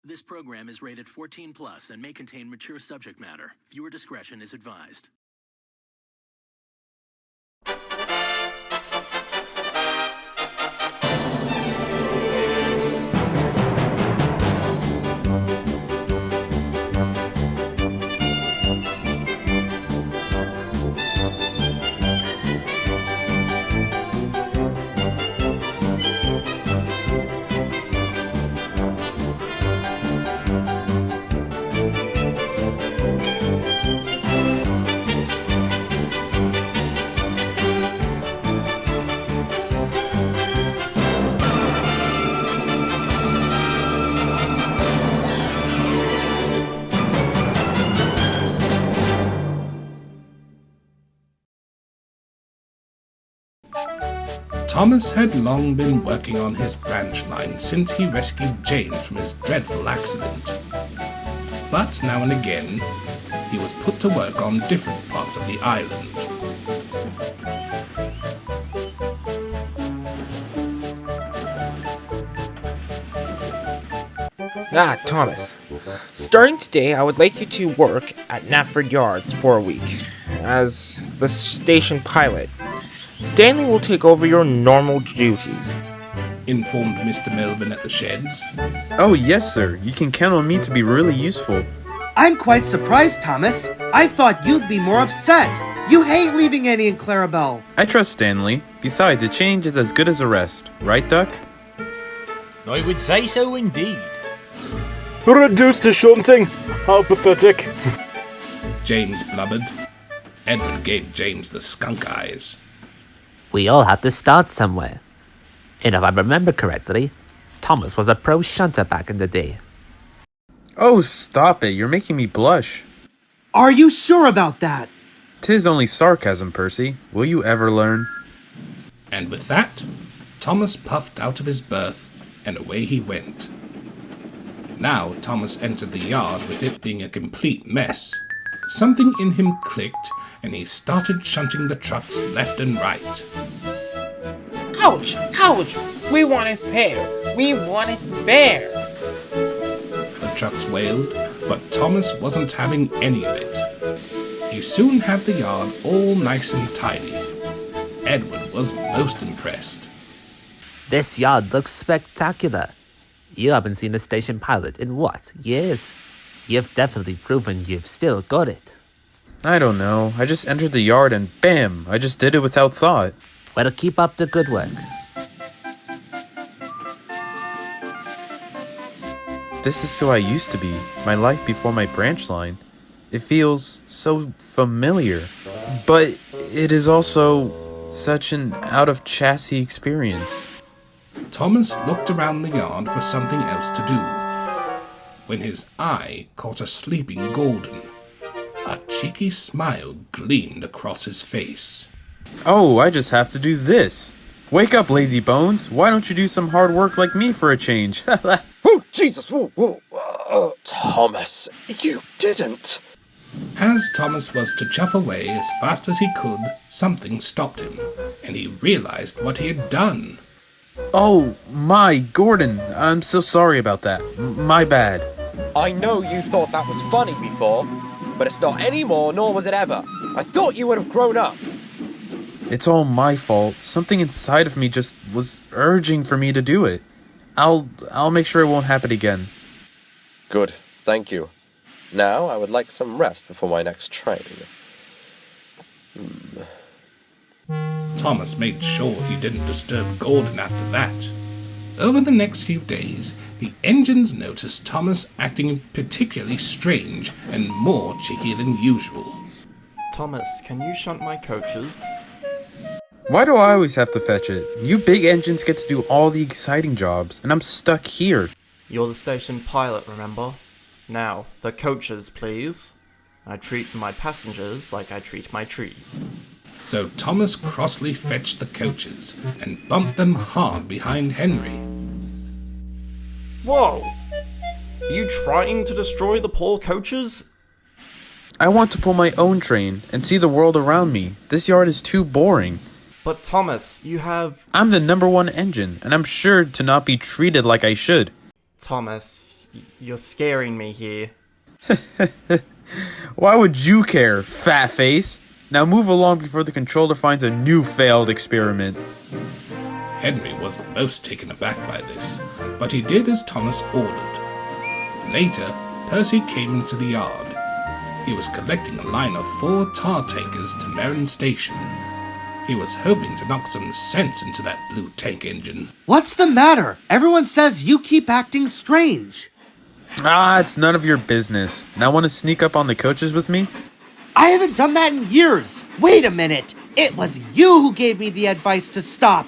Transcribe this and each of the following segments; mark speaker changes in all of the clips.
Speaker 1: This program is rated 14 plus and may contain mature subject matter. Viewer discretion is advised.
Speaker 2: Thomas had long been working on his branch line since he rescued James from his dreadful accident. But now and again, he was put to work on different parts of the island.
Speaker 3: Thomas. Starting today, I would like you to work at Knapford Yards for a week as the station pilot. Stanley will take over your normal duties,
Speaker 2: informed Mr. Melvin at the sheds.
Speaker 4: Oh, yes, sir. You can count on me to be really useful.
Speaker 5: I'm quite surprised, Thomas. I thought you'd be more upset. You hate leaving Annie and Clarabelle.
Speaker 4: I trust Stanley. Besides, the change is as good as the rest. Right, Duck?
Speaker 6: I would say so indeed.
Speaker 7: Reduce the shunting. How pathetic.
Speaker 2: James blubbered. Edward gave James the skunk eyes.
Speaker 8: We all have to start somewhere. And if I remember correctly, Thomas was a pro shunter back in the day.
Speaker 4: Oh, stop it. You're making me blush.
Speaker 5: Are you sure about that?
Speaker 4: 'Tis only sarcasm, Percy. Will you ever learn?
Speaker 2: And with that, Thomas puffed out of his berth, and away he went. Now Thomas entered the yard with it being a complete mess. Something in him clicked, and he started shunting the trucks left and right.
Speaker 3: Ouch! Ouch! We want it fair! We want it fair!
Speaker 2: The trucks wailed, but Thomas wasn't having any of it. He soon had the yard all nice and tidy. Edward was most impressed.
Speaker 8: This yard looks spectacular. You haven't seen a station pilot in what, years? You've definitely proven you've still got it.
Speaker 4: I don't know. I just entered the yard and bam! I just did it without thought.
Speaker 8: Well, keep up the good work.
Speaker 4: This is who I used to be. My life before my branch line. It feels so familiar. But it is also such an out-of-chassis experience.
Speaker 2: Thomas looked around the yard for something else to do, when his eye caught a sleeping Gordon. A cheeky smile gleamed across his face.
Speaker 4: Oh, I just have to do this. Wake up, lazy bones. Why don't you do some hard work like me for a change?
Speaker 9: Oh, Jesus! Whoa. Thomas, you didn't.
Speaker 2: As Thomas was to chuff away as fast as he could, something stopped him, and he realized what he had done.
Speaker 4: Oh, my, Gordon. I'm so sorry about that. My bad.
Speaker 9: I know you thought that was funny before, but it's not anymore, nor was it ever. I thought you would have grown up.
Speaker 4: It's all my fault. Something inside of me just was urging for me to do it. I'll make sure it won't happen again.
Speaker 9: Good, thank you. Now I would like some rest before my next train.
Speaker 2: Thomas made sure he didn't disturb Gordon after that. Over the next few days, the engines noticed Thomas acting particularly strange and more cheeky than usual.
Speaker 10: Thomas, can you shunt my coaches?
Speaker 4: Why do I always have to fetch it? You big engines get to do all the exciting jobs, and I'm stuck here.
Speaker 10: You're the station pilot, remember? Now, the coaches, please. I treat my passengers like I treat my trees.
Speaker 2: So Thomas crossly fetched the coaches and bumped them hard behind Henry.
Speaker 10: Whoa! Are you trying to destroy the poor coaches?
Speaker 4: I want to pull my own train and see the world around me. This yard is too boring.
Speaker 10: But Thomas, you have...
Speaker 4: I'm the #1 engine, and I'm sure to not be treated like I should.
Speaker 10: Thomas, You're scaring me here.
Speaker 4: Why would you care, fat face? Now move along before the controller finds a new failed experiment.
Speaker 2: Henry was most taken aback by this, but he did as Thomas ordered. Later, Percy came into the yard. He was collecting a line of 4 tar tankers to Merrin Station. He was hoping to knock some sense into that blue tank engine.
Speaker 5: What's the matter? Everyone says you keep acting strange.
Speaker 4: It's none of your business. Now want to sneak up on the coaches with me?
Speaker 5: I haven't done that in years. Wait a minute. It was you who gave me the advice to stop.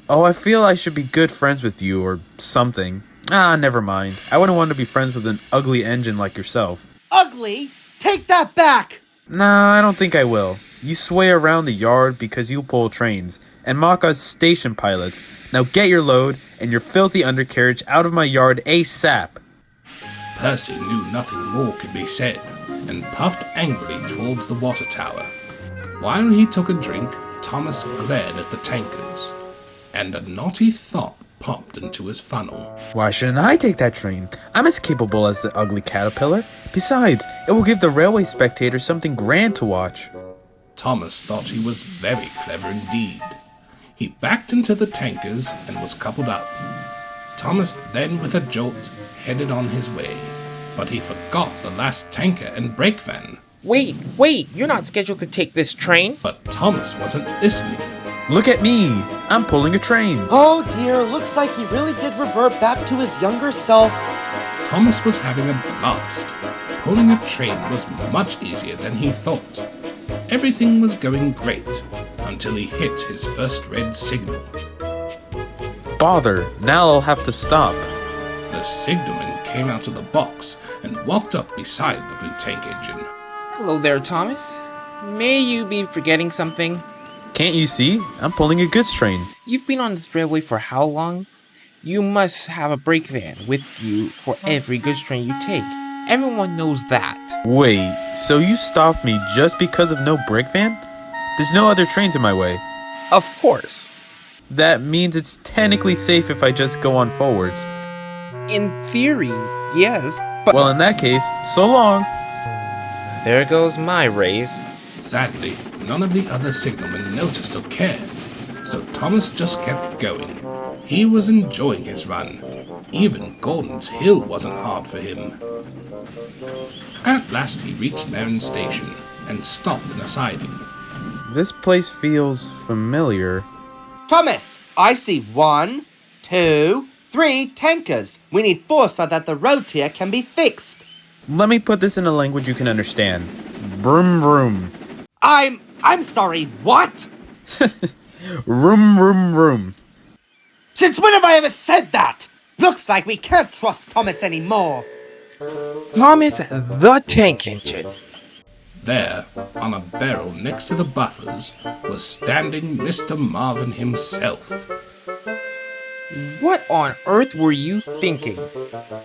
Speaker 4: Oh, I feel I should be good friends with you or something. Never mind. I wouldn't want to be friends with an ugly engine like yourself.
Speaker 5: Ugly? Take that back.
Speaker 4: Nah, I don't think I will. You sway around the yard because you pull trains and mock us station pilots. Now get your load and your filthy undercarriage out of my yard ASAP.
Speaker 2: Percy knew nothing more could be said, and puffed angrily towards the water tower. While he took a drink, Thomas glared at the tankers, and a naughty thought popped into his funnel.
Speaker 4: Why shouldn't I take that train? I'm as capable as the ugly caterpillar. Besides, it will give the railway spectators something grand to watch.
Speaker 2: Thomas thought he was very clever indeed. He backed into the tankers and was coupled up. Thomas then, with a jolt, headed on his way, but he forgot the last tanker and brake van.
Speaker 3: Wait, you're not scheduled to take this train?
Speaker 2: But Thomas wasn't listening.
Speaker 4: Look at me! I'm pulling a train!
Speaker 5: Oh dear, looks like he really did revert back to his younger self.
Speaker 2: Thomas was having a blast. Pulling a train was much easier than he thought. Everything was going great, until he hit his first red signal.
Speaker 4: Bother, now I'll have to stop.
Speaker 2: The signalman came out of the box and walked up beside the blue tank engine.
Speaker 3: Hello there, Thomas. May you be forgetting something?
Speaker 4: Can't you see? I'm pulling a goods train.
Speaker 3: You've been on this railway for how long? You must have a brake van with you for every goods train you take. Everyone knows that.
Speaker 4: Wait, so you stopped me just because of no brake van? There's no other trains in my way.
Speaker 3: Of course.
Speaker 4: That means it's technically safe if I just go on forwards.
Speaker 3: In theory, yes, but...
Speaker 4: Well, in that case, so long.
Speaker 3: There goes my raise.
Speaker 2: Sadly, none of the other signalmen noticed or cared, so Thomas just kept going. He was enjoying his run. Even Gordon's Hill wasn't hard for him. At last he reached Merrin Station and stopped in a siding.
Speaker 4: This place feels familiar.
Speaker 5: Thomas, I see 1, 2, 3 tankers. We need 4 so that the roads here can be fixed.
Speaker 4: Let me put this in a language you can understand. Vroom vroom.
Speaker 5: I'm sorry, what?
Speaker 4: Vroom vroom vroom.
Speaker 5: Since when have I ever said that? Looks like we can't trust Thomas anymore.
Speaker 3: Thomas the Tank Engine.
Speaker 2: There, on a barrel next to the buffers, was standing Mr. Marvin himself.
Speaker 3: What on earth were you thinking?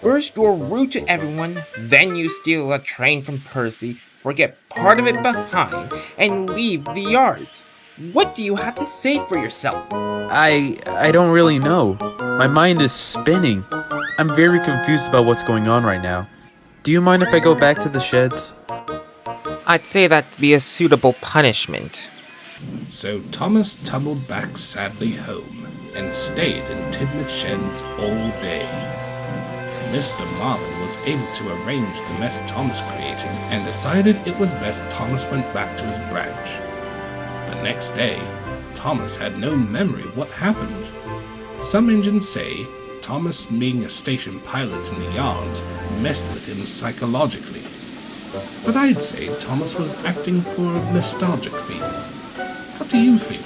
Speaker 3: First you're rude to everyone, then you steal a train from Percy, forget part of it behind, and leave the yards. What do you have to say for yourself?
Speaker 4: I don't really know. My mind is spinning. I'm very confused about what's going on right now. Do you mind if I go back to the sheds?
Speaker 3: I'd say that'd be a suitable punishment.
Speaker 2: So Thomas tumbled back sadly home and stayed in Tidmouth sheds all day. Mr. Marvin was able to arrange the mess Thomas created and decided it was best Thomas went back to his branch. The next day, Thomas had no memory of what happened. Some engines say Thomas, being a station pilot in the yards, messed with him psychologically. But I'd say Thomas was acting for a nostalgic feel. What do you think?